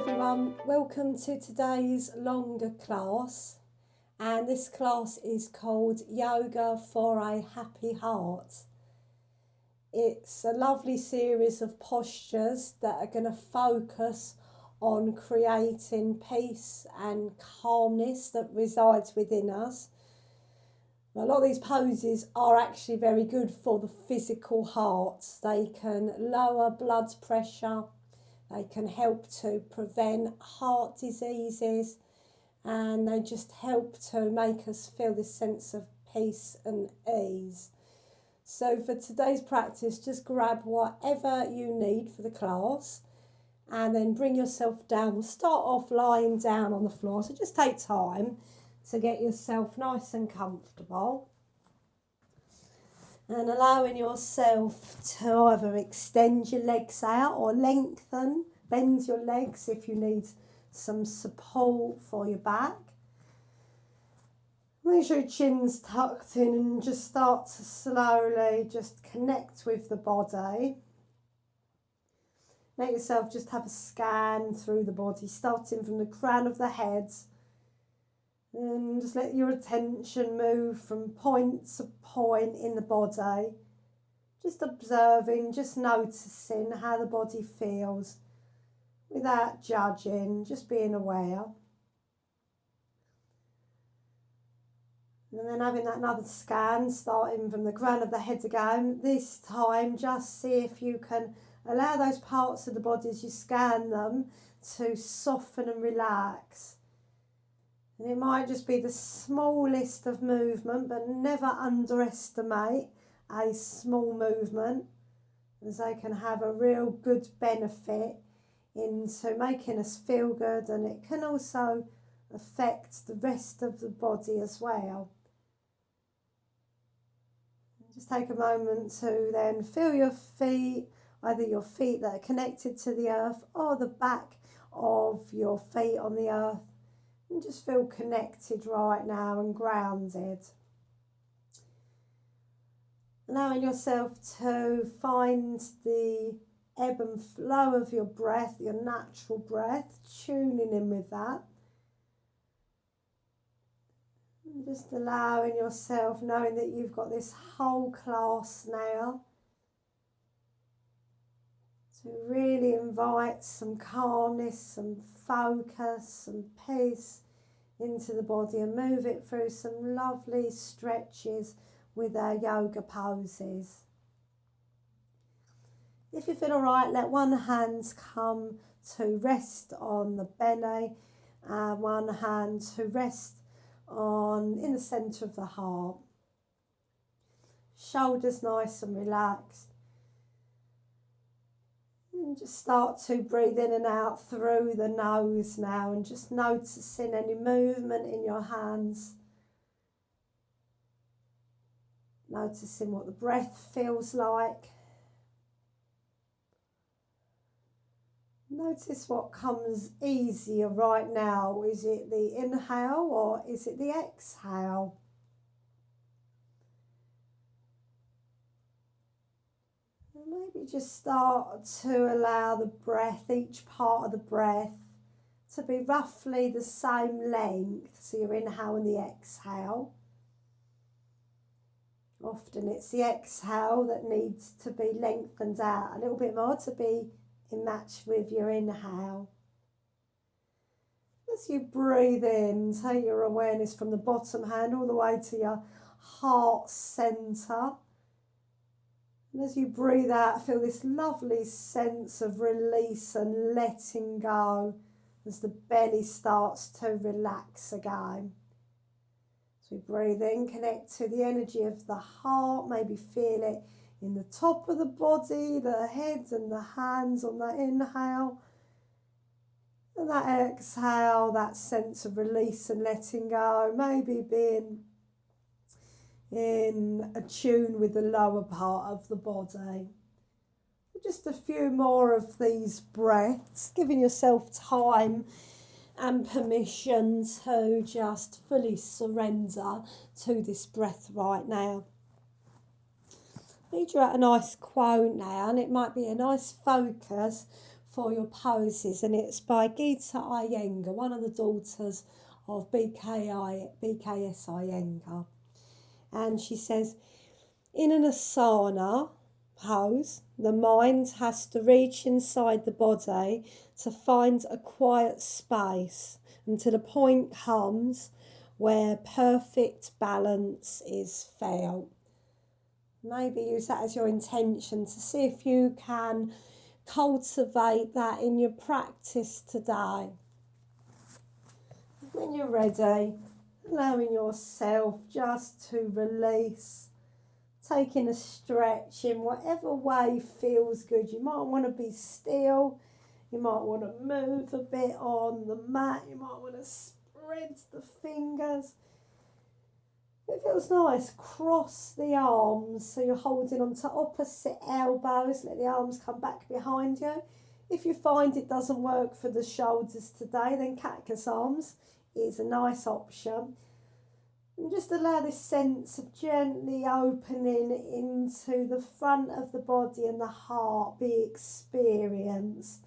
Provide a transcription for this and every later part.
everyone, welcome to today's longer class, and this class is called Yoga for a Happy Heart. It's a lovely series of postures that are going to focus on creating peace and calmness that resides within us. A lot of these poses are actually very good for the physical heart. They can lower blood pressure, they can help to prevent heart diseases, and they just help to make us feel this sense of peace and ease. So for today's practice, just grab whatever you need for the class and then bring yourself down. We'll start off lying down on the floor, so just take time to get yourself nice and comfortable. And allowing yourself to either extend your legs out or lengthen, bend your legs if you need some support for your back. Make sure your chin's tucked in and just start to slowly just connect with the body. Make yourself just have a scan through the body, starting from the crown of the head. And just let your attention move from point to point in the body. Just observing, just noticing how the body feels without judging, just being aware. And then having that another scan, starting from the crown of the head again. This time, just see if you can allow those parts of the body as you scan them to soften and relax. And it might just be the smallest of movement, but never underestimate a small movement, as they can have a real good benefit into making us feel good, and it can also affect the rest of the body as well. Just take a moment to then feel your feet, either your feet that are connected to the earth or the back of your feet on the earth. And just feel connected right now and grounded. Allowing yourself to find the ebb and flow of your breath, your natural breath, tuning in with that. And just allowing yourself, knowing that you've got this whole class now, to really invite some calmness, some focus, some peace into the body, and move it through some lovely stretches with our yoga poses. If you feel alright, let one hand come to rest on the belly and one hand to rest in the centre of the heart. Shoulders nice and relaxed. And just start to breathe in and out through the nose now, and just noticing any movement in your hands. Noticing what the breath feels like. Notice what comes easier right now. Is it the inhale or is it the exhale? Maybe just start to allow the breath, each part of the breath, to be roughly the same length. So your inhale and the exhale. Often it's the exhale that needs to be lengthened out a little bit more to be in match with your inhale. As you breathe in, take your awareness from the bottom hand all the way to your heart centre. And as you breathe out, feel this lovely sense of release and letting go as the belly starts to relax again. As we breathe in, connect to the energy of the heart, maybe feel it in the top of the body, the head and the hands on the inhale. And that exhale, that sense of release and letting go, maybe being in a tune with the lower part of the body. Just a few more of these breaths, giving yourself time and permission to just fully surrender to this breath right now. Read you out a nice quote now, and it might be a nice focus for your poses, and it's by Gita Iyengar, one of the daughters of BKS Iyengar. And she says, in an asana pose, the mind has to reach inside the body to find a quiet space until a point comes where perfect balance is felt. Maybe use that as your intention to see if you can cultivate that in your practice today. When you're ready, allowing yourself just to release, taking a stretch in whatever way feels good. You might want to be still, you might want to move a bit on the mat, you might want to spread the fingers. It feels nice, cross the arms so you're holding onto opposite elbows, let the arms come back behind you. If you find it doesn't work for the shoulders today, then cactus arms is a nice option. And just allow this sense of gently opening into the front of the body and the heart be experienced.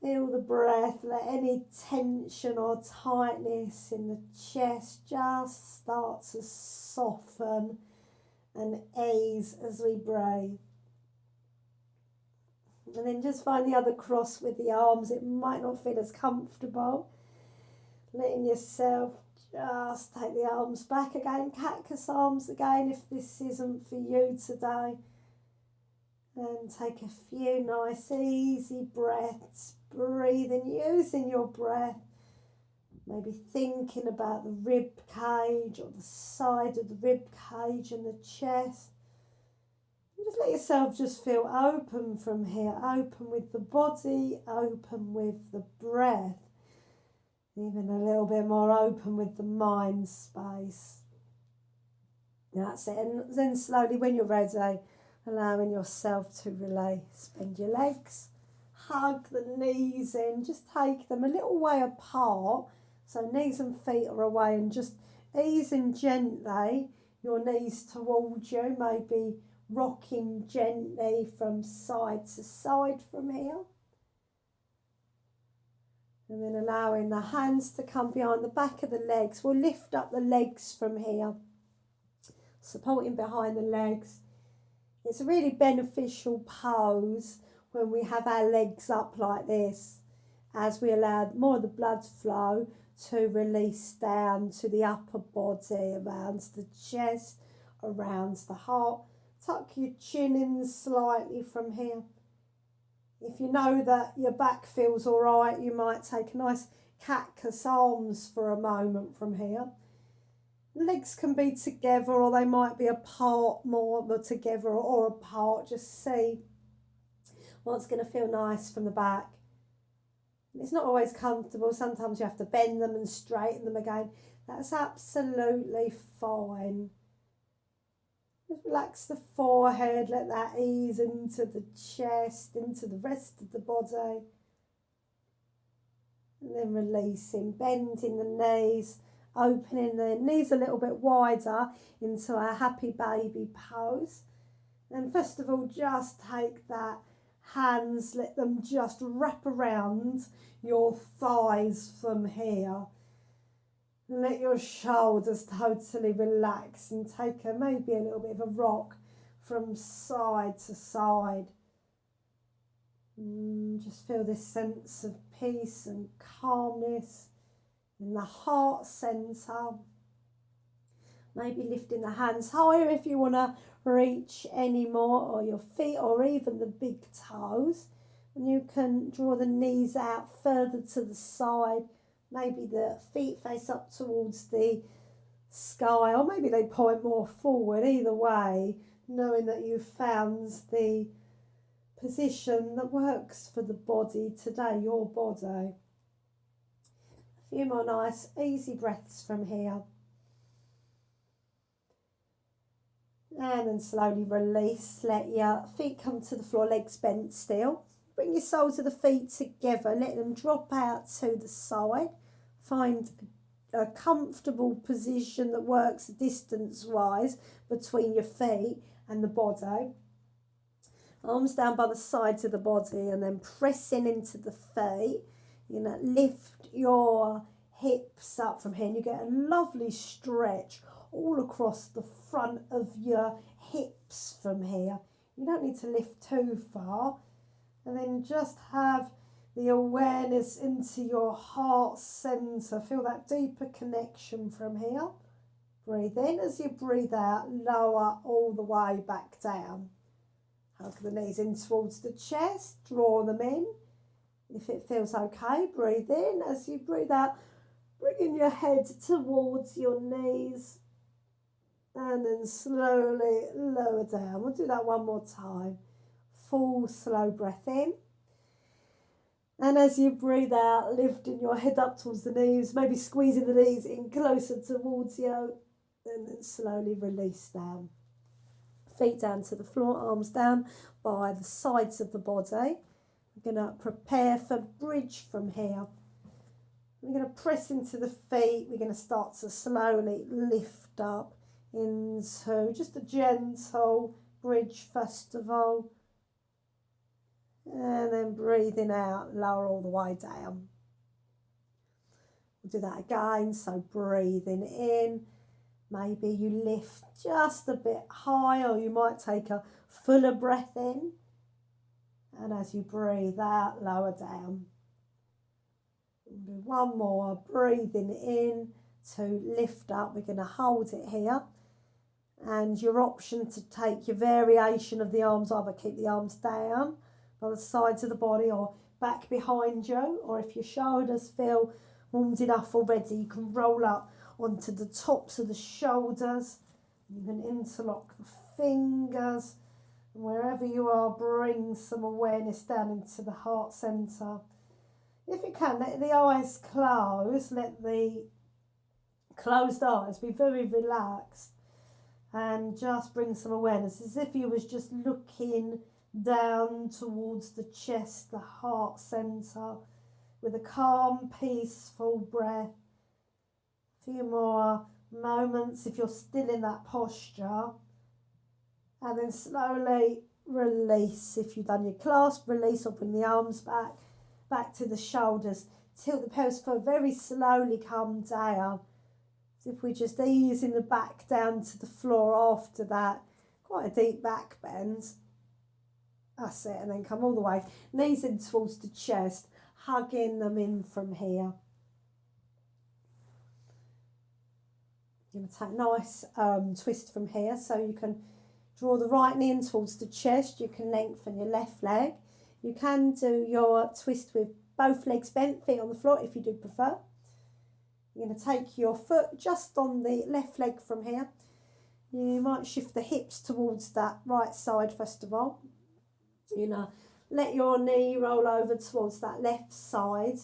Feel the breath, let any tension or tightness in the chest just start to soften and ease as we breathe. And then just find the other cross with the arms. It might not feel as comfortable. Letting yourself just take the arms back again, cactus arms again if this isn't for you today. And take a few nice easy breaths, breathing, using your breath, maybe thinking about the rib cage or the side of the rib cage and the chest. And just let yourself just feel open from here, open with the body, open with the breath. Even a little bit more open with the mind space. That's it. And then slowly, when you're ready, allowing yourself to release. Bend your legs, hug the knees in, just take them a little way apart. So knees and feet are away, and just easing gently your knees towards you, maybe rocking gently from side to side from here. And then allowing the hands to come behind the back of the legs. We'll lift up the legs from here, supporting behind the legs. It's a really beneficial pose when we have our legs up like this, as we allow more of the blood flow to release down to the upper body, around the chest, around the heart. Tuck your chin in slightly from here. If you know that your back feels all right, you might take a nice cactus arms for a moment from here. Legs can be together, or they might be apart, more together or apart. Just see what's going to feel nice from the back. It's not always comfortable. Sometimes you have to bend them and straighten them again. That's absolutely fine. Just relax the forehead, let that ease into the chest, into the rest of the body. And then releasing, bending the knees, opening the knees a little bit wider into our happy baby pose. And first of all, just take that hands, let them just wrap around your thighs from here. And let your shoulders totally relax and take maybe a little bit of a rock from side to side. Just feel this sense of peace and calmness in the heart centre. Maybe lifting the hands higher if you want to reach any more, or your feet, or even the big toes. And you can draw the knees out further to the side. Maybe the feet face up towards the sky, or maybe they point more forward. Either way, knowing that you've found the position that works for the body today, your body. A few more nice, easy breaths from here. And then slowly release. Let your feet come to the floor, legs bent still. Bring your soles of the feet together. Let them drop out to the side. Find a comfortable position that works distance-wise between your feet and the body. Arms down by the sides of the body and then pressing into the feet. You're going to lift your hips up from here and you get a lovely stretch all across the front of your hips from here. You don't need to lift too far. And then just have the awareness into your heart centre. Feel that deeper connection from here. Breathe in. As you breathe out, lower all the way back down. Hug the knees in towards the chest. Draw them in. If it feels okay, breathe in. As you breathe out, bringing your head towards your knees. And then slowly lower down. We'll do that one more time. Full slow breath in. And as you breathe out, lifting your head up towards the knees, maybe squeezing the knees in closer towards you, and then slowly release down. Feet down to the floor, arms down by the sides of the body. We're going to prepare for bridge from here. We're going to press into the feet. We're going to start to slowly lift up into just a gentle bridge first of all. And then breathing out, lower all the way down. We'll do that again. So breathing in. Maybe you lift just a bit higher, or you might take a fuller breath in. And as you breathe out, lower down. We'll do one more. Breathing in to lift up. We're going to hold it here. And your option to take your variation of the arms, either keep the arms down by the sides of the body or back behind you, or if your shoulders feel warmed enough already, you can roll up onto the tops of the shoulders. You can interlock the fingers, and wherever you are, bring some awareness down into the heart centre. If you can, let the eyes close, let the closed eyes be very relaxed, and just bring some awareness as if you was just looking down towards the chest, the heart centre, with a calm, peaceful breath. A few more moments if you're still in that posture. And then slowly release. If you've done your clasp, release or bring the arms back to the shoulders. Tilt the pelvis forward, very slowly come down. As if we're just easing the back down to the floor after that. Quite a deep back bend. That's it, and then come all the way, knees in towards the chest, hugging them in from here. You're going to take a nice twist from here, so you can draw the right knee in towards the chest. You can lengthen your left leg. You can do your twist with both legs bent, feet on the floor if you do prefer. You're going to take your foot just on the left leg from here. You might shift the hips towards that right side first of all. You know, let your knee roll over towards that left side,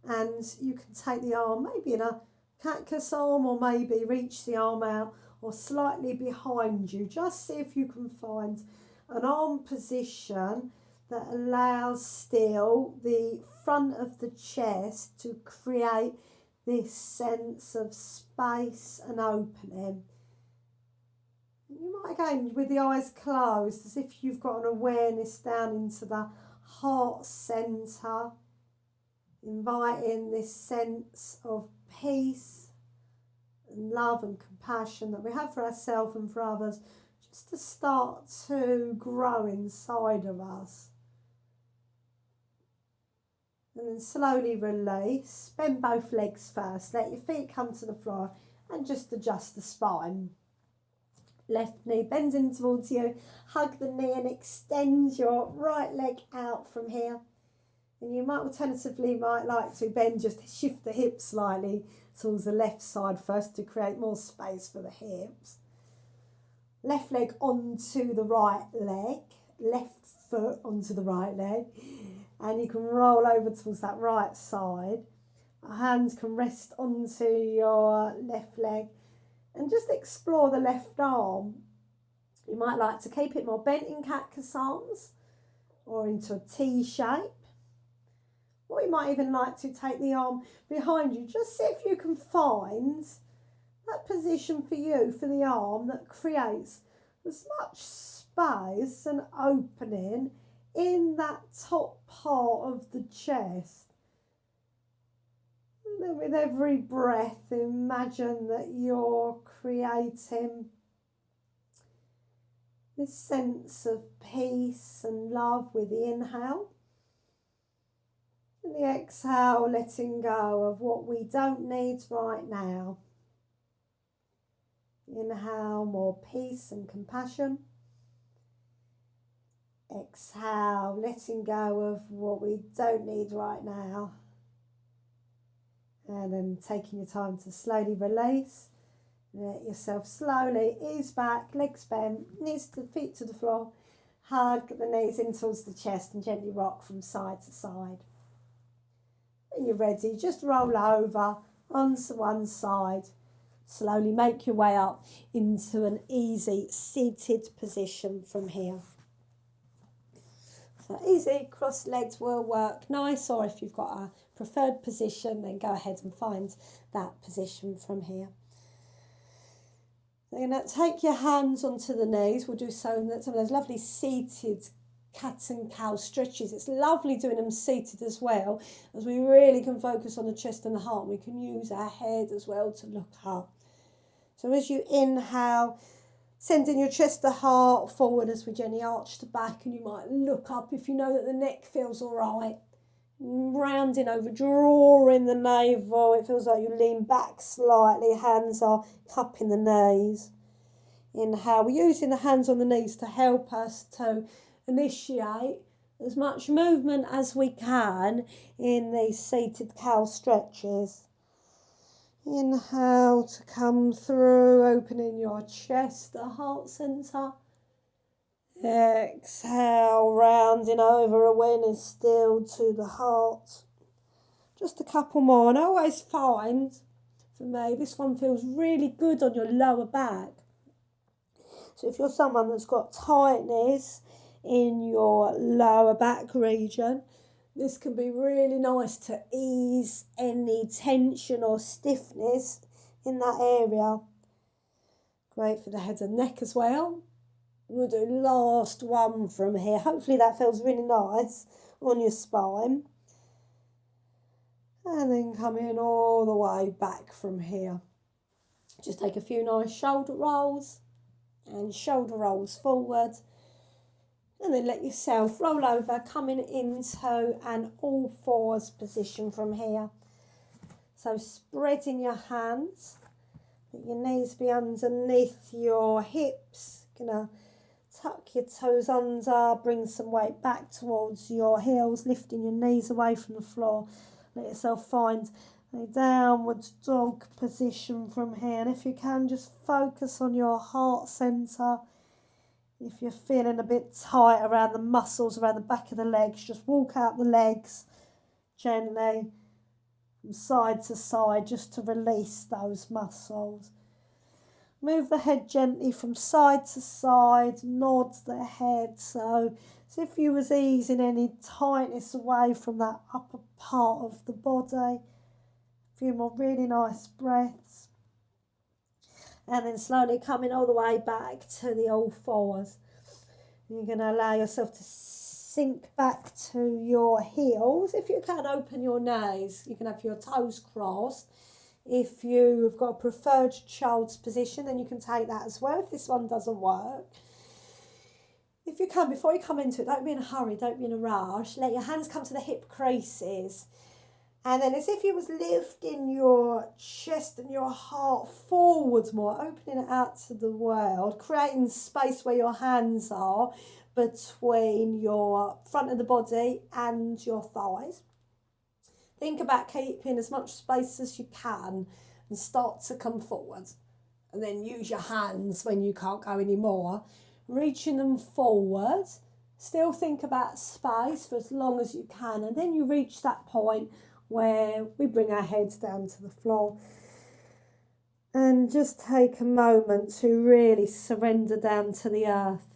and you can take the arm maybe in a cactus arm, or maybe reach the arm out or slightly behind you. Just see if you can find an arm position that allows still the front of the chest to create this sense of space and opening. You might, again, with the eyes closed, as if you've got an awareness down into the heart centre, inviting this sense of peace and love and compassion that we have for ourselves and for others, just to start to grow inside of us. And then slowly release. Bend both legs first. Let your feet come to the floor and just adjust the spine. Left knee bends in towards you. Hug the knee and extend your right leg out from here. And you might alternatively like to bend, just shift the hips slightly towards the left side first to create more space for the hips. Left leg onto the right leg. Left foot onto the right leg. And you can roll over towards that right side. Our hands can rest onto your left leg. And just explore the left arm. You might like to keep it more bent in cactus arms or into a T shape. Or you might even like to take the arm behind you. Just see if you can find that position for you, for the arm, that creates as much space and opening in that top part of the chest. And then with every breath, imagine that you're creating this sense of peace and love with the inhale. And the exhale, letting go of what we don't need right now. Inhale, more peace and compassion. Exhale, letting go of what we don't need right now. And then taking your time to slowly release. Let yourself slowly ease back, legs bent, knees to feet to the floor. Hug the knees in towards the chest and gently rock from side to side. When you're ready, just roll over onto one side. Slowly make your way up into an easy seated position from here. So easy, crossed legs will work nice, or if you've got a preferred position, then go ahead and find that position from here. You're going to take your hands onto the knees. We'll do some of those lovely seated cat and cow stretches. It's lovely doing them seated as well, as we really can focus on the chest and the heart. We can use our head as well to look up. So as you inhale, sending your chest, the heart forward as we gently arch the back, and you might look up if you know that the neck feels all right. Rounding over, drawing the navel. It feels like you lean back slightly. Hands are cupping the knees. Inhale. We're using the hands on the knees to help us to initiate as much movement as we can in these seated cow stretches. Inhale to come through, opening your chest, the heart centre. Exhale, rounding over, awareness still to the heart. Just a couple more, and I always find, for me, this one feels really good on your lower back. So if you're someone that's got tightness in your lower back region, this can be really nice to ease any tension or stiffness in that area. Great for the head and neck as well. We'll do last one from here. Hopefully that feels really nice on your spine. And then come in all the way back from here. Just take a few nice shoulder rolls and shoulder rolls forward. And then let yourself roll over, coming into an all fours position from here. So spreading your hands, let your knees be underneath your hips. Gonna tuck your toes under, bring some weight back towards your heels, lifting your knees away from the floor. Let yourself find a downward dog position from here. And if you can, just focus on your heart centre. If you're feeling a bit tight around the muscles, around the back of the legs, just walk out the legs gently from side to side just to release those muscles. Move the head gently from side to side, nod the head. So as if you was easing any tightness away from that upper part of the body. A few more really nice breaths. And then slowly coming all the way back to the all fours. You're going to allow yourself to sink back to your heels. If you can, open your knees. You can have your toes crossed. If you've got a preferred child's position, then you can take that as well if this one doesn't work. If you can, before you come into it, don't be in a hurry, don't be in a rush. Let your hands come to the hip creases. And then as if you was lifting your chest and your heart forwards more, opening it out to the world, creating space where your hands are between your front of the body and your thighs. Think about keeping as much space as you can and start to come forward. And then use your hands when you can't go anymore, reaching them forward. Still think about space for as long as you can. And then you reach that point where we bring our heads down to the floor. And just take a moment to really surrender down to the earth.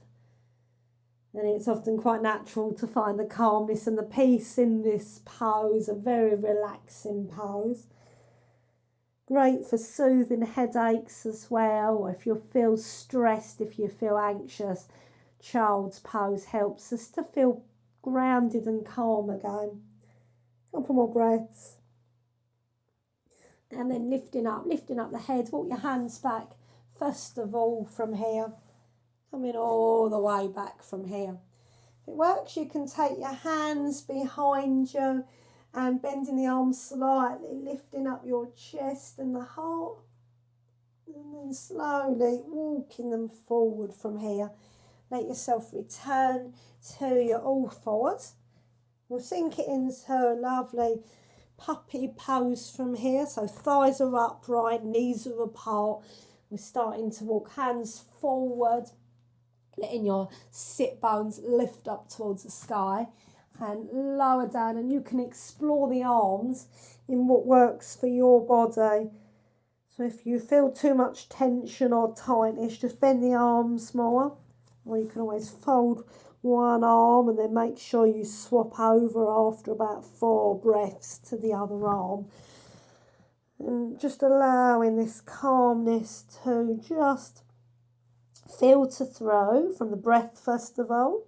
And it's often quite natural to find the calmness and the peace in this pose, a very relaxing pose. Great for soothing headaches as well, or if you feel stressed, if you feel anxious, child's pose helps us to feel grounded and calm again. Couple more breaths. And then lifting up the head, walk your hands back first of all from here. Coming all the way back from here. If it works, you can take your hands behind you and bending the arms slightly, lifting up your chest and the heart. And then slowly walking them forward from here. Let yourself return to your all fours. We'll sink it into a lovely puppy pose from here. So thighs are upright, knees are apart. We're starting to walk hands forward, letting your sit bones lift up towards the sky and lower down. And you can explore the arms in what works for your body. So if you feel too much tension or tightness, just bend the arms more. Or you can always fold one arm and then make sure you swap over after about 4 breaths to the other arm. And just allowing this calmness to just filter through from the breath first of all.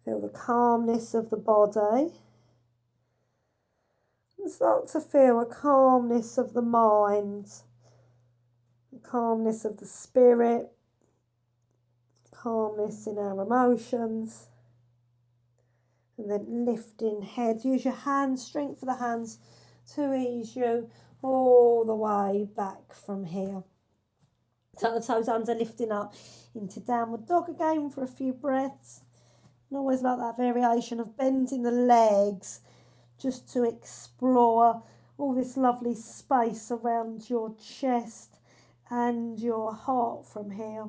Feel the calmness of the body. And start to feel a calmness of the mind, a calmness of the spirit, calmness in our emotions. And then lifting head. Use your hands, strength for the hands to ease you all the way back from here. Tuck the toes under, lifting up into downward dog again for a few breaths. And always like that variation of bending the legs just to explore all this lovely space around your chest and your heart from here.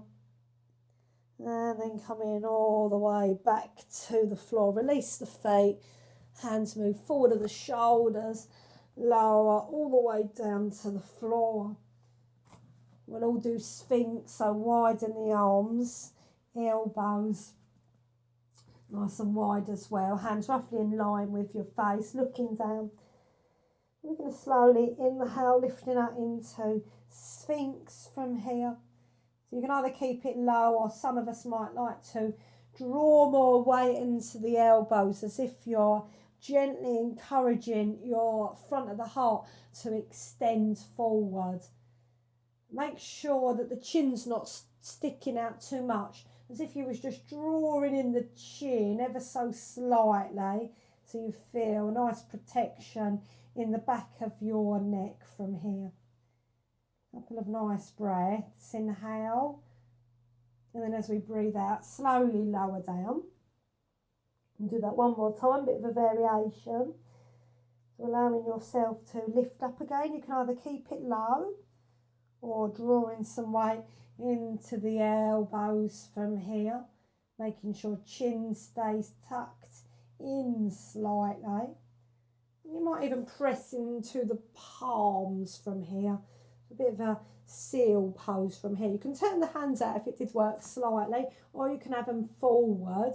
And then coming all the way back to the floor. Release the feet. Hands move forward of the shoulders. Lower all the way down to the floor. We'll all do Sphinx, so widen the arms, elbows nice and wide as well. Hands roughly in line with your face, looking down. We're going to slowly inhale, lifting out into Sphinx from here. So you can either keep it low, or some of us might like to draw more weight into the elbows as if you're gently encouraging your front of the heart to extend forward. Make sure that the chin's not sticking out too much, as if you was just drawing in the chin ever so slightly, so you feel a nice protection in the back of your neck from here. A couple of nice breaths. Inhale, and then as we breathe out, slowly lower down. And do that one more time, bit of a variation. So allowing yourself to lift up again. You can either keep it low or drawing some weight into the elbows from here, making sure chin stays tucked in slightly. You might even press into the palms from here. A bit of a seal pose from here. You can turn the hands out if it did work slightly, or you can have them forward.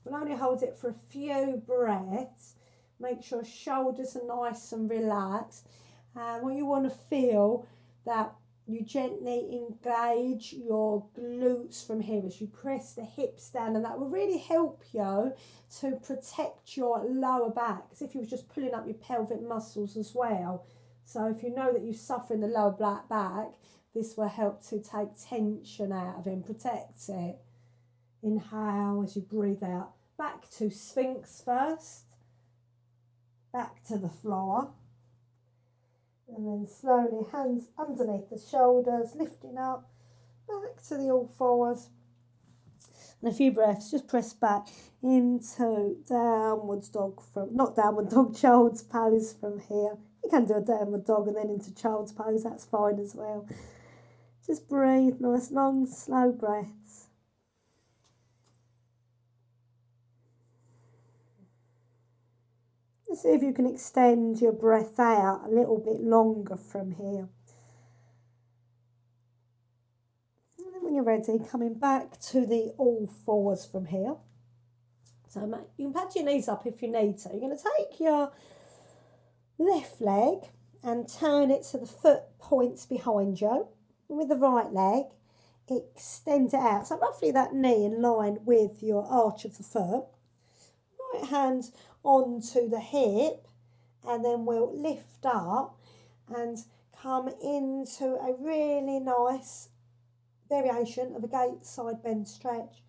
We'll only hold it for a few breaths. Make sure shoulders are nice and relaxed. And what you want to feel that you gently engage your glutes from here as you press the hips down, and that will really help you to protect your lower back, as if you were just pulling up your pelvic muscles as well. So if you know that you suffer in the lower back, this will help to take tension out of it and protect it. Inhale as you breathe out. Back to Sphinx first. Back to the floor. And then slowly, hands underneath the shoulders, lifting up, back to the all fours. And a few breaths, just press back into downward dog not downward dog, child's pose from here. You can do a downward dog and then into child's pose, that's fine as well. Just breathe, nice long, slow breaths. See if you can extend your breath out a little bit longer from here. And then when you're ready, coming back to the all fours from here. So you can pad your knees up if you need to. You're going to take your left leg and turn it so the foot points behind you. And with the right leg, extend it out. So roughly that knee in line with your arch of the foot. Right hand onto the hip, and then we'll lift up and come into a really nice variation of a gate side bend stretch.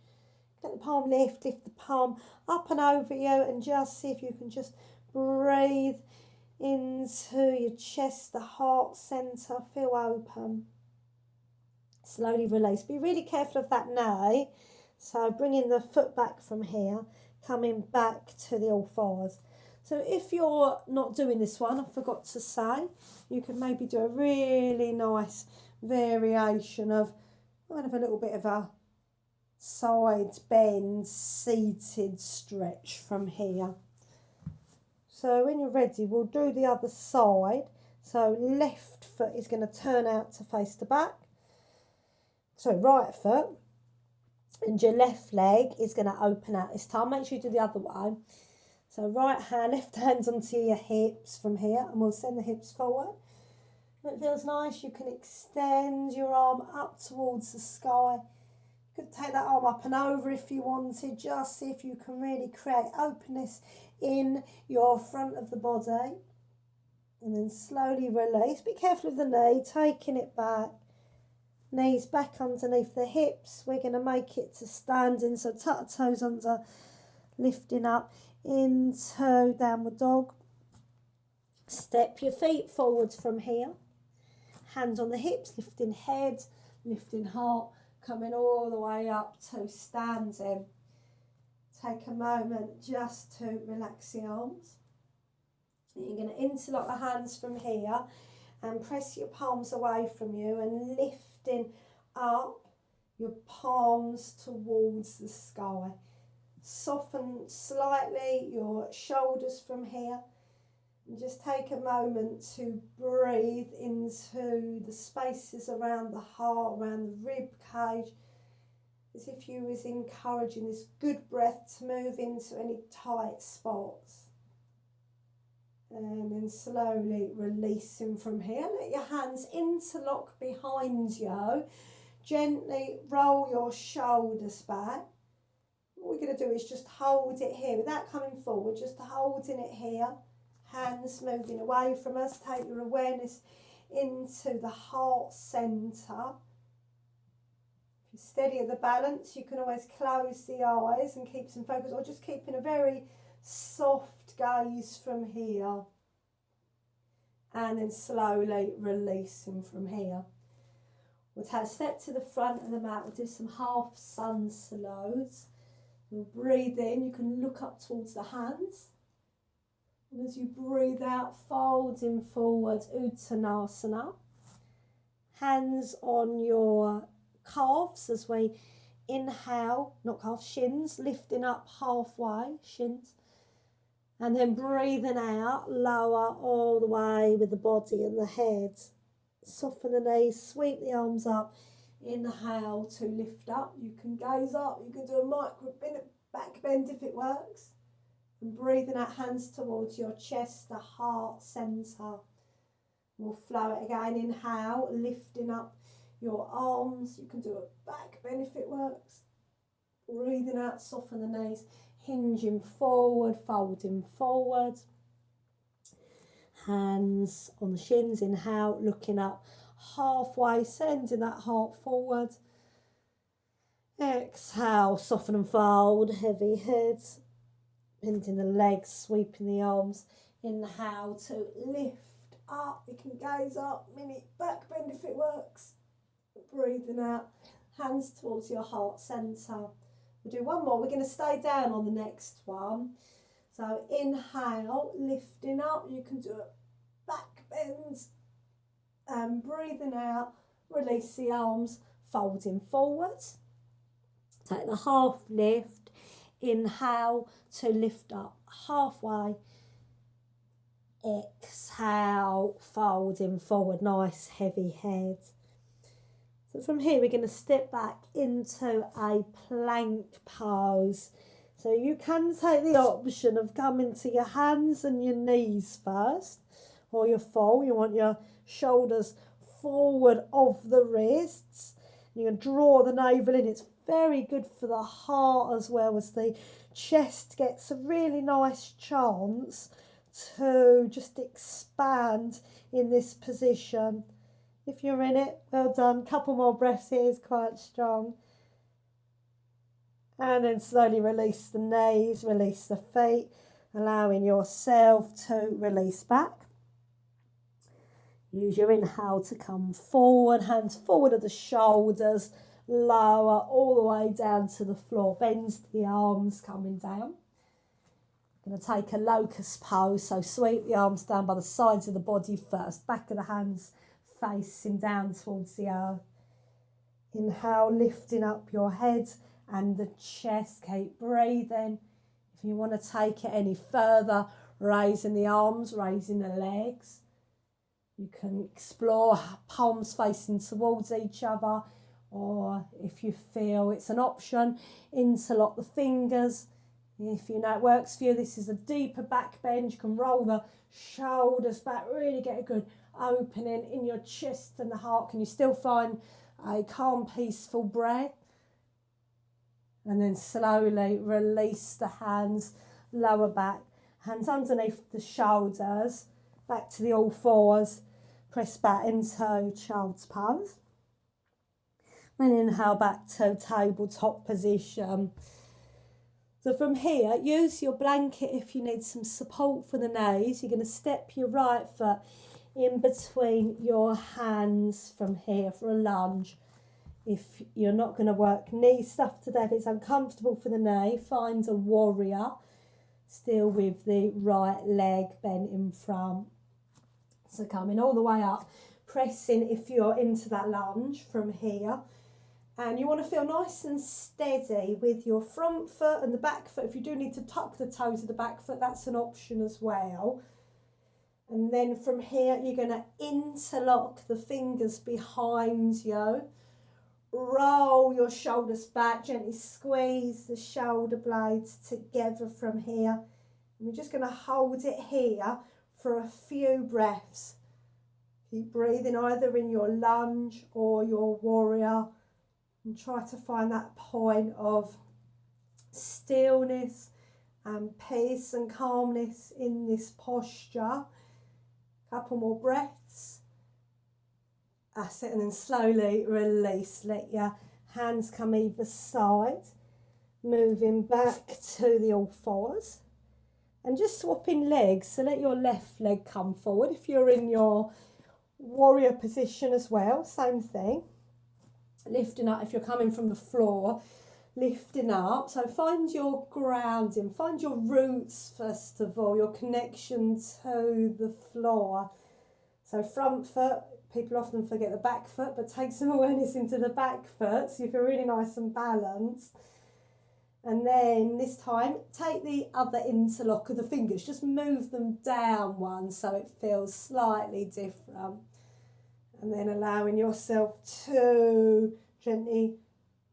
Let the palm lift the palm up and over you, and just see if you can just breathe into your chest, the heart centre, feel open. Slowly release. Be really careful of that knee. So bringing the foot back from here, coming back to the all fours. So if you're not doing this one, I forgot to say, you can maybe do a really nice variation of kind of a little bit of a side bend, seated stretch from here. So when you're ready, we'll do the other side. So left foot is going to turn out to face the back. So right foot, and your left leg is going to open out this time. Make sure you do the other way. So right hand, left hand onto your hips from here, and we'll send the hips forward. When it feels nice, you can extend your arm up towards the sky. You could take that arm up and over if you wanted. Just see if you can really create openness in your front of the body. And then slowly release. Be careful of the knee, taking it back. Knees back underneath the hips. We're going to make it to standing. So tuck the toes under, lifting up into downward dog. Step your feet forwards from here. Hands on the hips, lifting head, lifting heart, coming all the way up to standing. Take a moment just to relax the arms. You're going to interlock the hands from here and press your palms away from you and lifting up your palms towards the sky. Soften slightly your shoulders from here. And just take a moment to breathe into the spaces around the heart, around the rib cage, as if you was encouraging this good breath to move into any tight spots. And then slowly releasing from here. Let your hands interlock behind you. Gently roll your shoulders back. What we're going to do is just hold it here without coming forward, just holding it here. Hands moving away from us. Take your awareness into the heart centre. If you're steady at the balance, you can always close the eyes and keep some focus, or just keeping a very soft gaze from here. And then slowly releasing from here. We'll take a step to the front of the mat. We'll do some half sun slows. We'll breathe in. You can look up towards the hands. And as you breathe out, folding forward, Uttanasana. Hands on your calves as we inhale, not calves, shins, lifting up halfway, shins. And then breathing out, lower all the way with the body and the head. Soften the knees, sweep the arms up. Inhale to lift up. You can gaze up, you can do a micro back bend if it works. And breathing out, hands towards your chest, the heart centre. We'll flow it again. Inhale, lifting up your arms. You can do a back bend if it works. Breathing out, soften the knees. Hinging forward, folding forward. Hands on the shins. Inhale, looking up halfway, sending that heart forward. Exhale, soften and fold, heavy head. Bending the legs, sweeping the arms. Inhale to lift up. You can gaze up, mini back bend if it works. Breathing out, hands towards your heart centre. We'll do one more. We're going to stay down on the next one. So inhale, lifting up. You can do a back bend. And breathing out, release the arms, folding forward. Take the half lift. Inhale to lift up halfway. Exhale, folding forward, nice heavy head. So from here we're going to step back into a plank pose. So you can take the option of coming to your hands and your knees first, or your fall. You want your shoulders forward of the wrists. You're going to draw the navel in. It's very good for the heart as well, as the chest gets a really nice chance to just expand in this position. If you're in it, well done. Couple more breaths here is quite strong. And then slowly release the knees, release the feet, allowing yourself to release back. Use your inhale to come forward, hands forward at the shoulders, lower all the way down to the floor. Bends the arms coming down. Going to take a locust pose, so sweep the arms down by the sides of the body first. Back of the hands facing down towards the earth. Inhale, lifting up your head and the chest. Keep breathing. If you want to take it any further, raising the arms, raising the legs. You can explore palms facing towards each other, or if you feel it's an option, interlock the fingers. If you know it works for you, this is a deeper back bend. You can roll the shoulders back, really get a good opening in your chest and the heart. Can you still find a calm, peaceful breath? And then slowly release the hands, lower back, hands underneath the shoulders, back to the all fours, press back into child's pose. Then inhale back to tabletop position. So from here, use your blanket if you need some support for the knees. You're going to step your right foot in between your hands from here for a lunge. If you're not going to work knee stuff today, if it's uncomfortable for the knee, find a warrior, still with the right leg bent in front. So coming all the way up, pressing if you're into that lunge from here. And you want to feel nice and steady with your front foot and the back foot. If you do need to tuck the toes of the back foot, that's an option as well. And then from here, you're going to interlock the fingers behind you. Roll your shoulders back, gently squeeze the shoulder blades together from here. And we're just going to hold it here for a few breaths. Keep breathing either in your lunge or your warrior. And try to find that point of stillness and peace and calmness in this posture. Couple more breaths. That's it, and then slowly release. Let your hands come either side. Moving back to the all fours. And just swapping legs, so let your left leg come forward. If you're in your warrior position as well, same thing. Lifting up, if you're coming from the floor, lifting up. So find your grounding, find your roots first of all, your connection to the floor. So front foot, people often forget the back foot, but take some awareness into the back foot so you feel really nice and balanced. And then this time, take the other interlock of the fingers, just move them down one so it feels slightly different. And then allowing yourself to gently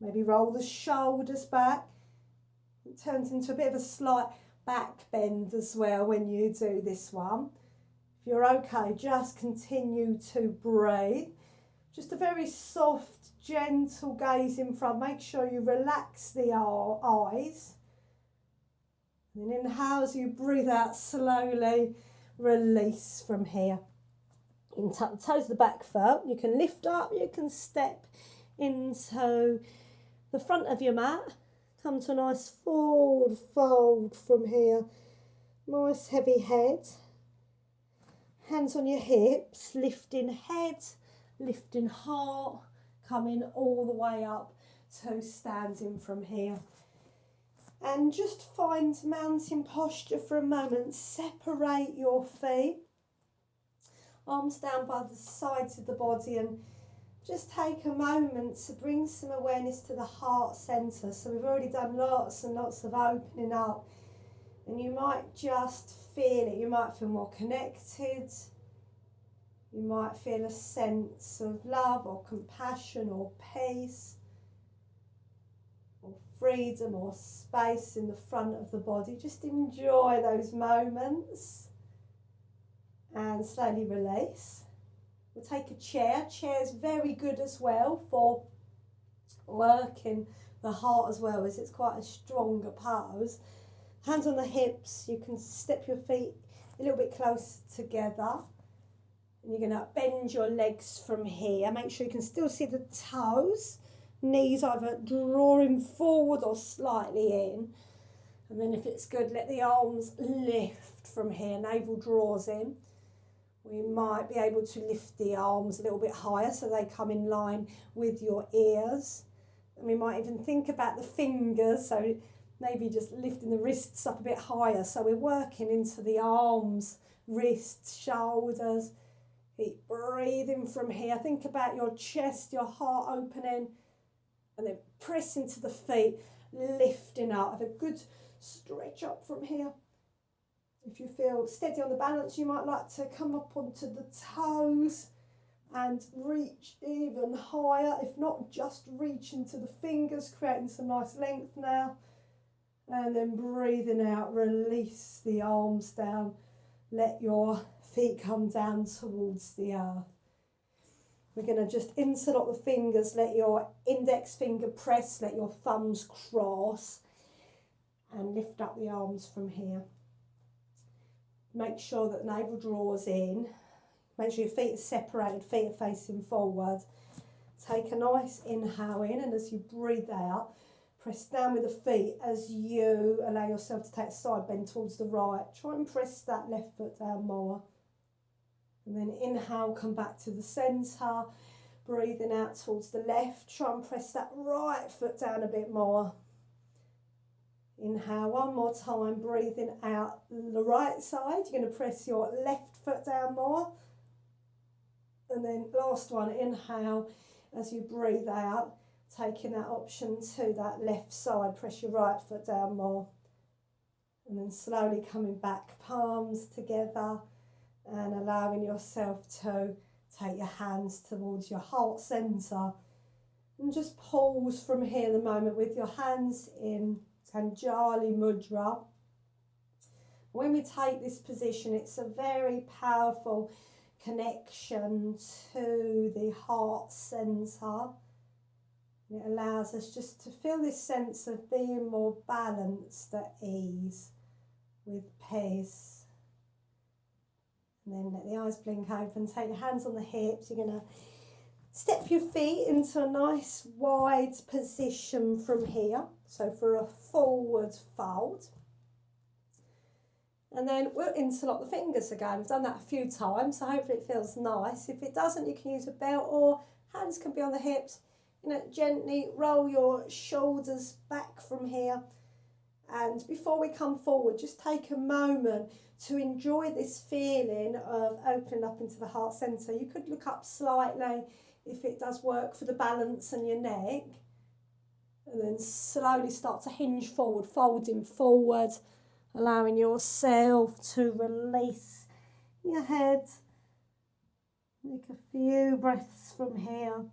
maybe roll the shoulders back. It turns into a bit of a slight back bend as well when you do this one. If you're okay, just continue to breathe. Just a very soft, gentle gaze in front. Make sure you relax the eyes. And then inhale as you breathe out slowly, release from here. You can tuck the toes of the back foot. You can lift up, you can step into the front of your mat. Come to a nice forward fold from here. Nice heavy head. Hands on your hips, lifting head, lifting heart, coming all the way up to standing from here. And just find mountain posture for a moment. Separate your feet. Arms down by the sides of the body, and just take a moment to bring some awareness to the heart centre. So we've already done lots and lots of opening up, and you might just feel it. You might feel more connected. You might feel a sense of love or compassion or peace or freedom or space in the front of the body. Just enjoy those moments. And slowly release. We'll take a chair. Chair's very good as well for working the heart as well, as it's quite a stronger pose. Hands on the hips, you can step your feet a little bit close together. And you're going to bend your legs from here. Make sure you can still see the toes. Knees either drawing forward or slightly in. And then if it's good, let the arms lift from here. Navel draws in. We might be able to lift the arms a little bit higher so they come in line with your ears. And we might even think about the fingers, so maybe just lifting the wrists up a bit higher. So we're working into the arms, wrists, shoulders. Keep breathing from here. Think about your chest, your heart opening, and then press into the feet, lifting up. Have a good stretch up from here. If you feel steady on the balance, you might like to come up onto the toes and reach even higher. If not, just reach into the fingers, creating some nice length now. And then breathing out, release the arms down. Let your feet come down towards the earth. We're going to just interlock the fingers. Let your index finger press, let your thumbs cross, and lift up the arms from here. Make sure that the navel draws in. Make sure your feet are separated, feet are facing forward. Take a nice inhale in, and as you breathe out, press down with the feet as you allow yourself to take a side bend towards the right. Try and press that left foot down more. And then inhale, come back to the centre. Breathing out towards the left. Try and press that right foot down a bit more. Inhale one more time. Breathing out the right side. You're going to press your left foot down more. And then last one, inhale as you breathe out. Taking that option to that left side. Press your right foot down more. And then slowly coming back, palms together. And allowing yourself to take your hands towards your heart centre. And just pause from here in the moment with your hands in Tanjali Mudra. When we take this position, it's a very powerful connection to the heart centre. It allows us just to feel this sense of being more balanced, at ease, with peace. And then let the eyes blink open. Take your hands on the hips. You're going to step your feet into a nice wide position from here. So for a forward fold. And then we'll interlock the fingers again. We've done that a few times, so hopefully it feels nice. If it doesn't, you can use a belt or hands can be on the hips. Gently roll your shoulders back from here. And before we come forward, just take a moment to enjoy this feeling of opening up into the heart centre. You could look up slightly if it does work for the balance and your neck. And then slowly start to hinge forward, folding forward, allowing yourself to release your head. Make a few breaths from here.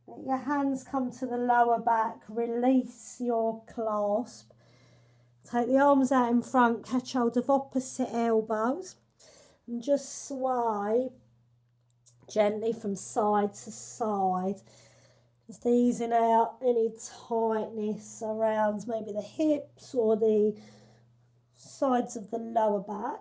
Let your hands come to the lower back. Release your clasp. Take the arms out in front. Catch hold of opposite elbows. And just sway gently from side to side. Just easing out any tightness around maybe the hips or the sides of the lower back.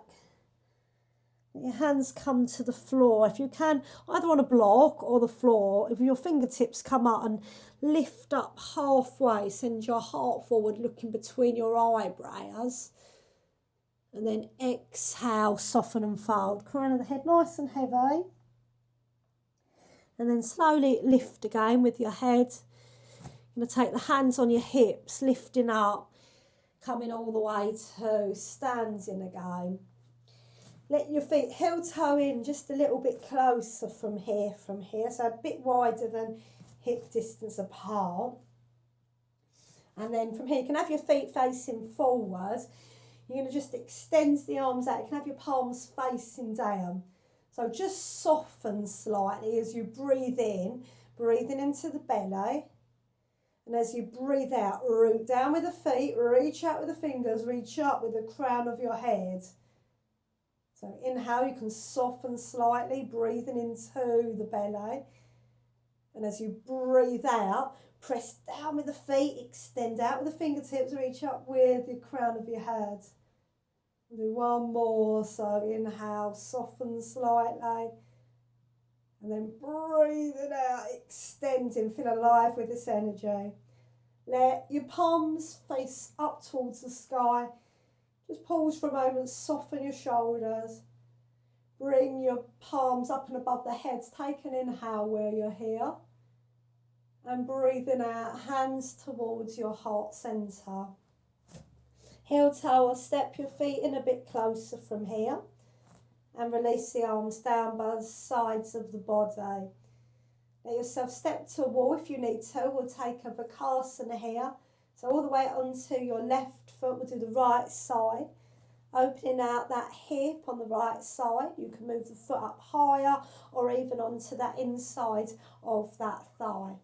Let your hands come to the floor. If you can, either on a block or the floor, if your fingertips come up and lift up halfway, send your heart forward looking between your eyebrows. And then exhale, soften and fold. Crown of the head nice and heavy. And then slowly lift again with your head. You're going to take the hands on your hips, lifting up, coming all the way to standing again. Let your feet heel-toe in just a little bit closer from here, so a bit wider than hip distance apart. And then from here, you can have your feet facing forward. You're going to just extend the arms out. You can have your palms facing down. So just soften slightly as you breathe in, breathing into the belly. And as you breathe out, root down with the feet, reach out with the fingers, reach up with the crown of your head. So inhale, you can soften slightly, breathing into the belly. And as you breathe out, press down with the feet, extend out with the fingertips, reach up with the crown of your head. Do one more, so inhale, soften slightly. And then breathing out, extending, feel alive with this energy. Let your palms face up towards the sky. Just pause for a moment, soften your shoulders. Bring your palms up and above the head. Take an inhale where you're here. And breathing out, hands towards your heart centre. Heel toe or step your feet in a bit closer from here. And release the arms down by the sides of the body. Let yourself step to a wall if you need to. We'll take a Vakasana here. So all the way onto your left foot, we'll do the right side. Opening out that hip on the right side. You can move the foot up higher or even onto that inside of that thigh.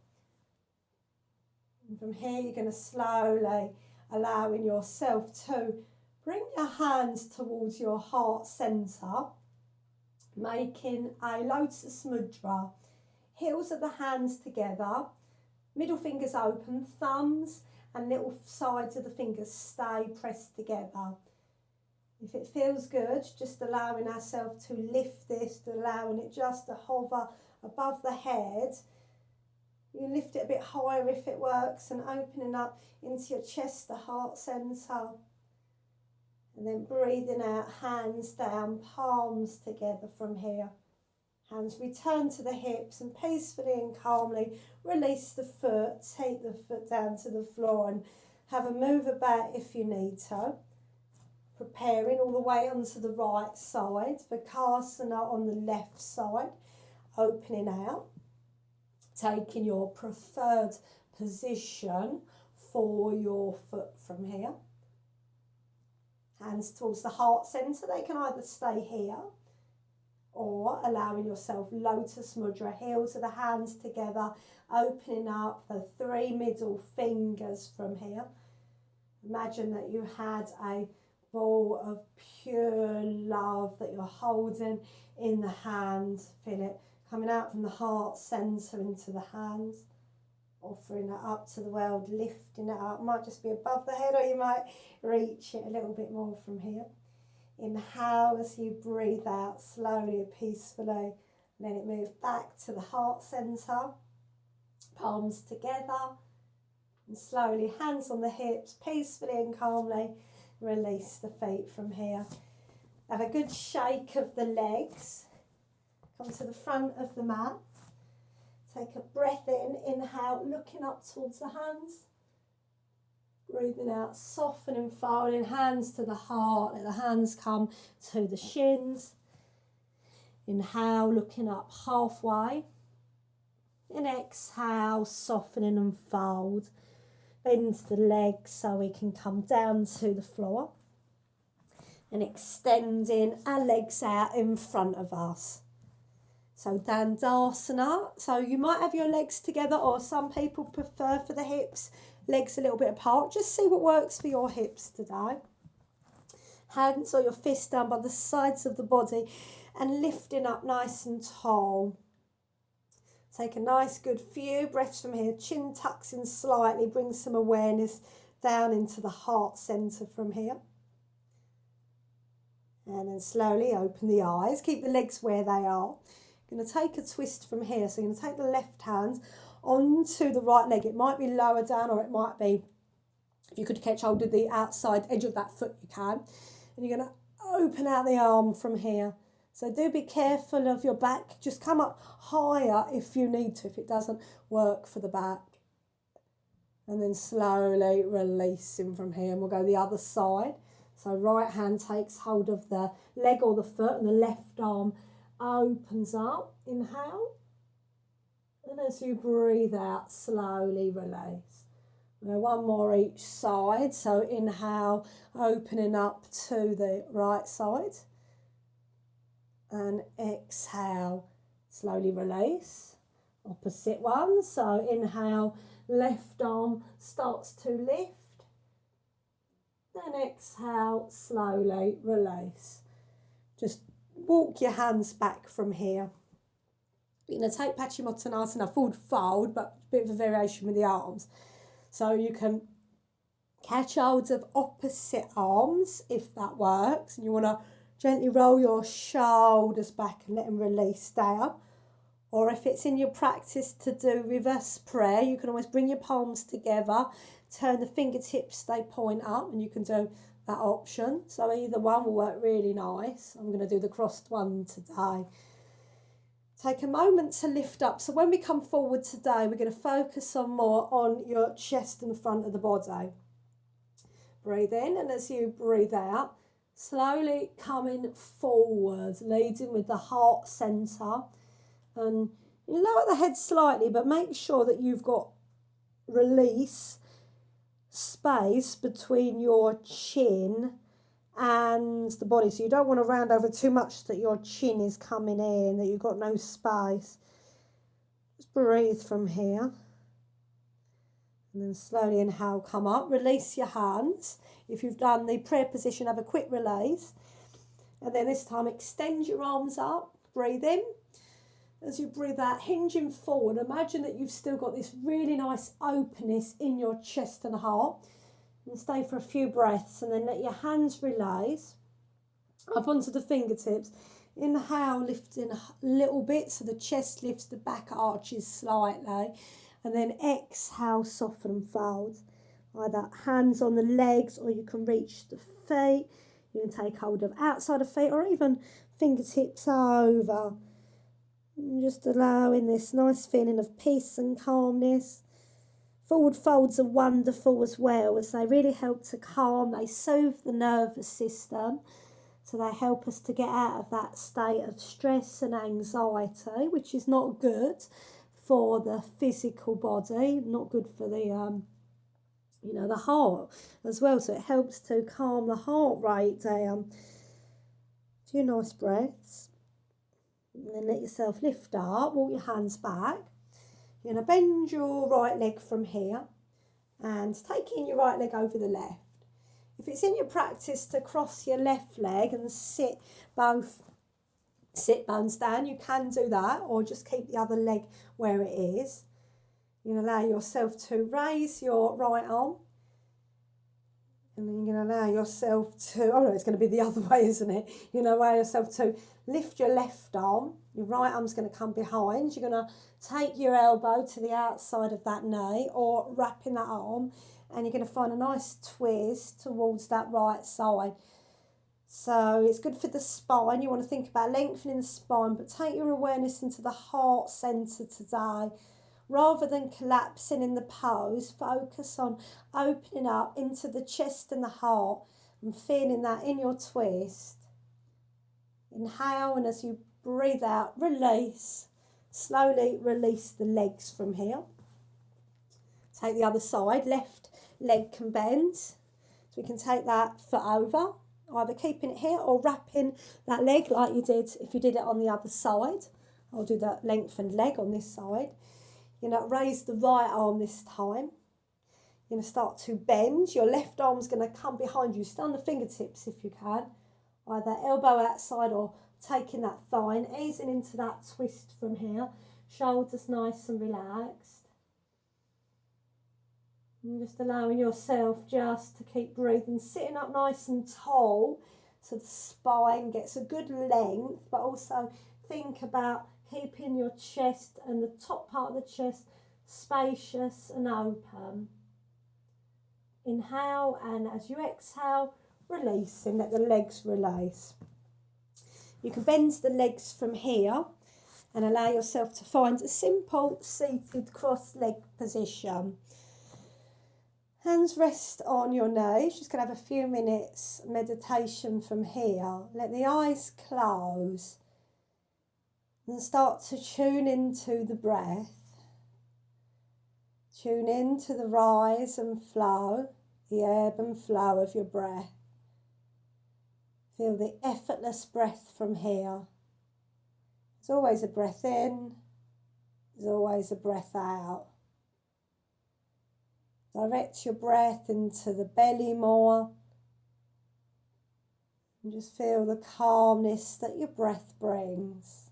And from here, you're going to slowly allowing yourself to bring your hands towards your heart centre, making a lotus mudra. Heels of the hands together, middle fingers open, thumbs and little sides of the fingers stay pressed together. If it feels good, just allowing ourselves to lift this, allowing it just to hover above the head. You can lift it a bit higher if it works, and opening up into your chest, the heart centre. And then breathing out, hands down, palms together from here. Hands return to the hips and peacefully and calmly release the foot. Take the foot down to the floor and have a move about if you need to. Preparing all the way onto the right side. Vakasana on the left side. Opening out. Taking your preferred position for your foot from here. Hands towards the heart centre. They can either stay here or allowing yourself lotus mudra. Heels of the hands together. Opening up the 3 middle fingers from here. Imagine that you had a ball of pure love that you're holding in the hand. Feel it coming out from the heart centre into the hands. Offering it up to the world, lifting it up. Might just be above the head, or you might reach it a little bit more from here. Inhale as you breathe out slowly, peacefully. Let it move back to the heart centre. Palms together. And slowly, hands on the hips, peacefully and calmly, release the feet from here. Have a good shake of the legs. Come to the front of the mat. Take a breath in, inhale, looking up towards the hands. Breathing out, softening, folding, hands to the heart. Let the hands come to the shins. Inhale, looking up halfway. And exhale, softening and fold. Bend the legs so we can come down to the floor. And extending our legs out in front of us. So Dandasana, so you might have your legs together, or some people prefer for the hips, legs a little bit apart. Just see what works for your hips today. Hands or your fists down by the sides of the body and lifting up nice and tall. Take a nice good few breaths from here. Chin tucks in slightly, bring some awareness down into the heart centre from here. And then slowly open the eyes, keep the legs where they are. You're going to take a twist from here. So you're going to take the left hand onto the right leg. It might be lower down, or it might be, if you could catch hold of the outside edge of that foot, you can. And you're going to open out the arm from here. So do be careful of your back. Just come up higher if you need to, if it doesn't work for the back. And then slowly releasing from here. And we'll go the other side. So right hand takes hold of the leg or the foot, and the left arm opens up. Inhale. And as you breathe out, slowly release. We'll go one more each side. So inhale, opening up to the right side. And exhale, slowly release. Opposite one. So inhale, left arm starts to lift. Then exhale, slowly release. Just walk your hands back from here. You're going to take Paschimottanasana, forward fold, but a bit of a variation with the arms. So you can catch hold of opposite arms if that works, and you want to gently roll your shoulders back and let them release down. Or if it's in your practice to do reverse prayer, you can always bring your palms together, turn the fingertips, they point up, and you can do that option. So either one will work really nice. I'm going to do the crossed one today. Take a moment to lift up. So when we come forward today, we're going to focus on more on your chest and the front of the body. Breathe in, and as you breathe out, slowly coming forward, leading with the heart centre. And you lower the head slightly, but make sure that you've got release space between your chin and the body. So you don't want to round over too much that your chin is coming in, that you've got no space. Just breathe from here. And then slowly inhale, come up, release your hands. If you've done the prayer position, have a quick release. And then this time, extend your arms up, breathe in. As you breathe out, hinging forward, imagine that you've still got this really nice openness in your chest and heart. And stay for a few breaths, and then let your hands release up onto the fingertips. Inhale, lifting a little bit so the chest lifts, the back arches slightly. And then exhale, soften and fold. Either hands on the legs, or you can reach the feet. You can take hold of outside of feet, or even fingertips over. And just allowing this nice feeling of peace and calmness. Forward folds are wonderful as well, as they really help to calm, they soothe the nervous system. So they help us to get out of that state of stress and anxiety, which is not good for the physical body, not good for the, the heart as well. So it helps to calm the heart rate down. A few nice breaths. And then let yourself lift up, walk your hands back. You're going to bend your right leg from here and taking your right leg over the left. If it's in your practice to cross your left leg and sit both sit bones down, you can do that, or just keep the other leg where it is. You're going to allow yourself to raise your right arm, and then you're going to allow yourself to, oh no, it's going to be the other way, isn't it? You're going to allow yourself to lift your left arm, your right arm's going to come behind, you're going to take your elbow to the outside of that knee, or wrap in that arm, and you're going to find a nice twist towards that right side. So it's good for the spine. You want to think about lengthening the spine, but take your awareness into the heart centre today. Rather than collapsing in the pose, focus on opening up into the chest and the heart and feeling that in your twist. Inhale, and as you breathe out, release. Slowly release the legs from here. Take the other side, left leg can bend. So we can take that foot over, either keeping it here or wrapping that leg like you did if you did it on the other side. I'll do the lengthened leg on this side. You're going to raise the right arm this time. You're going to start to bend. Your left arm's going to come behind you. Stay on the fingertips if you can. Either elbow outside or taking that thigh and easing into that twist from here. Shoulders nice and relaxed. And just allowing yourself just to keep breathing. Sitting up nice and tall so the spine gets a good length, but also think about keeping your chest and the top part of the chest spacious and open. Inhale, and as you exhale, releasing, let the legs release. You can bend the legs from here and allow yourself to find a simple seated cross-leg position. Hands rest on your knees. Just going to have a few minutes meditation from here. Let the eyes close. And start to tune into the breath. Tune into the rise and flow, the ebb and flow of your breath. Feel the effortless breath from here. There's always a breath in, there's always a breath out. Direct your breath into the belly more. And just feel the calmness that your breath brings.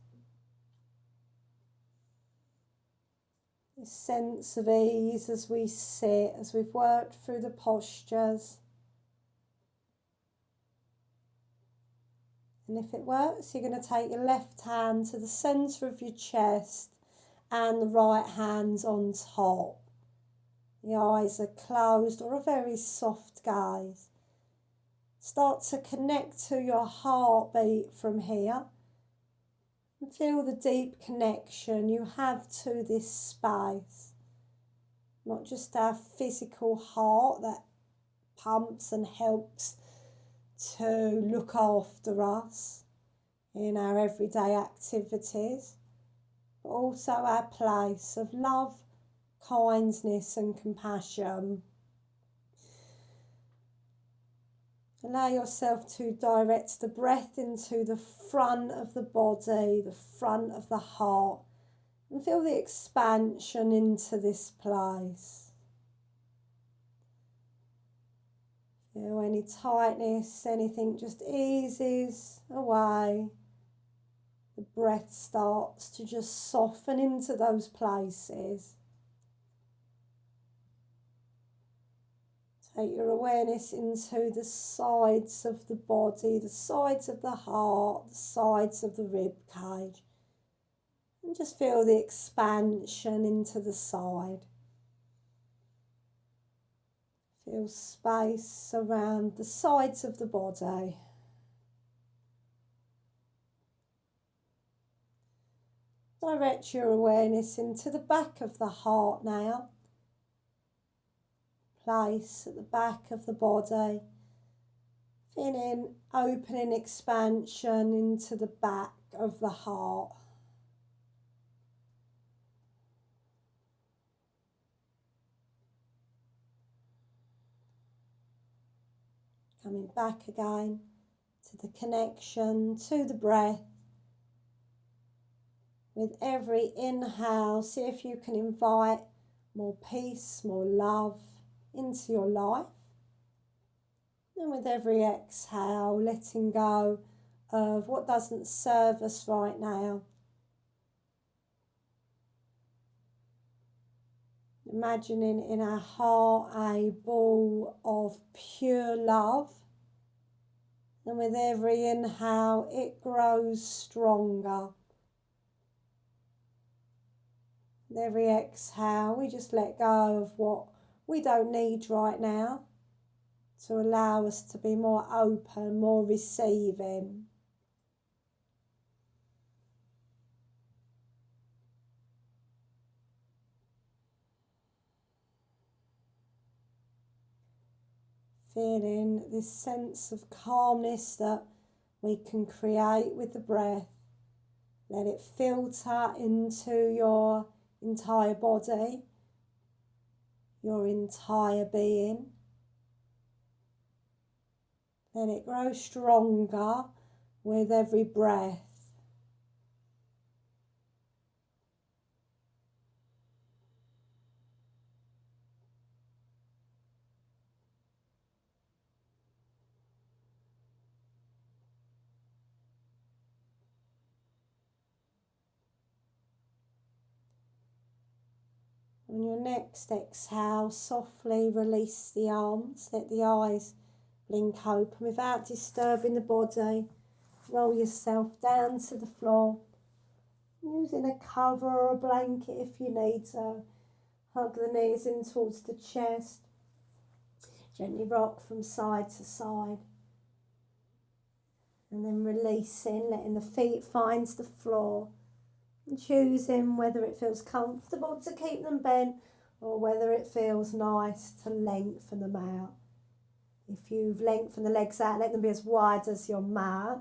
This sense of ease as we sit, as we've worked through the postures. And if it works, you're going to take your left hand to the centre of your chest and the right hand's on top. The eyes are closed or a very soft gaze. Start to connect to your heartbeat from here. And feel the deep connection you have to this space. Not just our physical heart that pumps and helps to look after us in our everyday activities, but also our place of love, kindness and compassion. Allow yourself to direct the breath into the front of the body, the front of the heart, and feel the expansion into this place. Feel any tightness, anything just eases away. The breath starts to just soften into those places. Take your awareness into the sides of the body, the sides of the heart, the sides of the rib cage. And just feel the expansion into the side. Feel space around the sides of the body. Direct your awareness into the back of the heart now. Place at the back of the body. Feeling opening expansion into the back of the heart. Coming back again to the connection to the breath. With every inhale, see if you can invite more peace, more love into your life. And with every exhale, letting go of what doesn't serve us right now. Imagining in our heart a ball of pure love. And with every inhale, it grows stronger. With every exhale, we just let go of what we don't need right now to allow us to be more open, more receiving. Feeling this sense of calmness that we can create with the breath. Let it filter into your entire body, your entire being. Let it grow stronger with every breath. On your next exhale, softly release the arms, let the eyes blink open without disturbing the body. Roll yourself down to the floor, using a cover or a blanket if you need to. Hug the knees in towards the chest. Gently rock from side to side. And then releasing, letting the feet find the floor. And choosing whether it feels comfortable to keep them bent or whether it feels nice to lengthen them out. If you've lengthened the legs out, let them be as wide as your mat.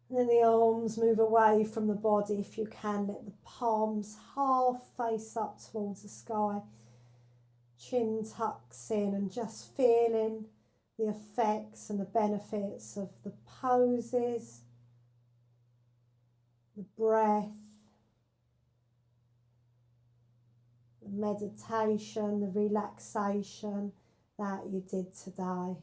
And then the arms move away from the body if you can. Let the palms half face up towards the sky. Chin tucks in and just feeling the effects and the benefits of the poses, the breath, the meditation, the relaxation that you did today.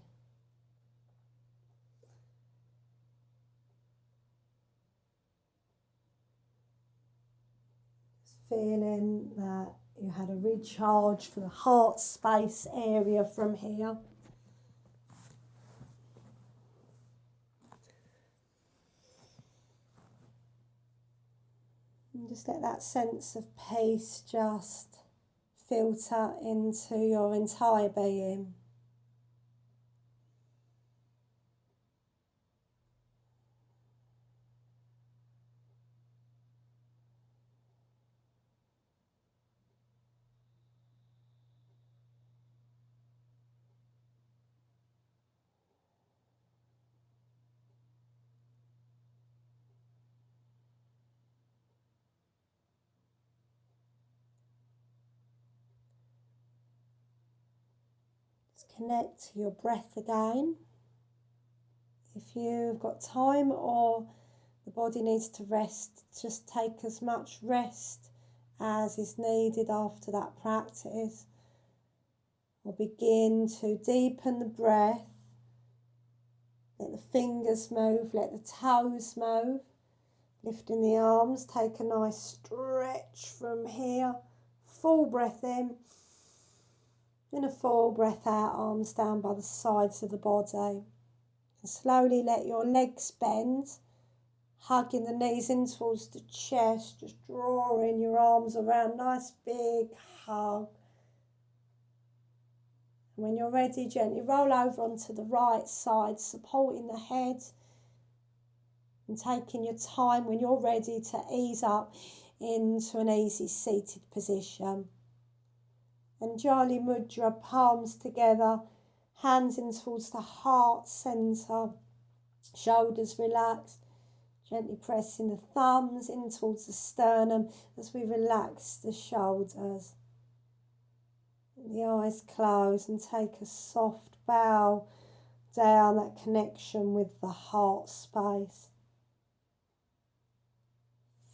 feeling that you had a recharge for the heart space area from here. And just let that sense of peace just filter into your entire being. Connect to your breath again. If you've got time or the body needs to rest, just take as much rest as is needed after that practice. Or begin to deepen the breath. Let the fingers move, let the toes move. Lifting the arms, take a nice stretch from here. Full breath in. And a full breath out, arms down by the sides of the body. And slowly let your legs bend, hugging the knees in towards the chest, just drawing your arms around, nice big hug. And when you're ready, gently roll over onto the right side, supporting the head. And taking your time when you're ready to ease up into an easy seated position. And Jali Mudra, palms together, hands in towards the heart centre, shoulders relaxed, gently pressing the thumbs in towards the sternum as we relax the shoulders. And the eyes close and take a soft bow down, that connection with the heart space.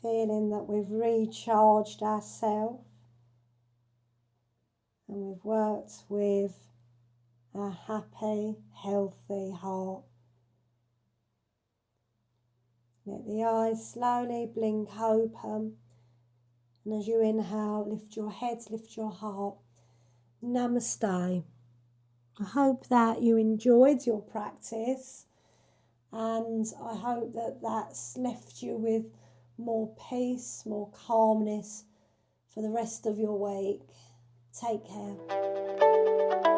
Feeling that we've recharged ourselves. And we've worked with a happy, healthy heart. Let the eyes slowly blink open. And as you inhale, lift your head, lift your heart. Namaste. I hope that you enjoyed your practice. And I hope that that's left you with more peace, more calmness for the rest of your week. Take care.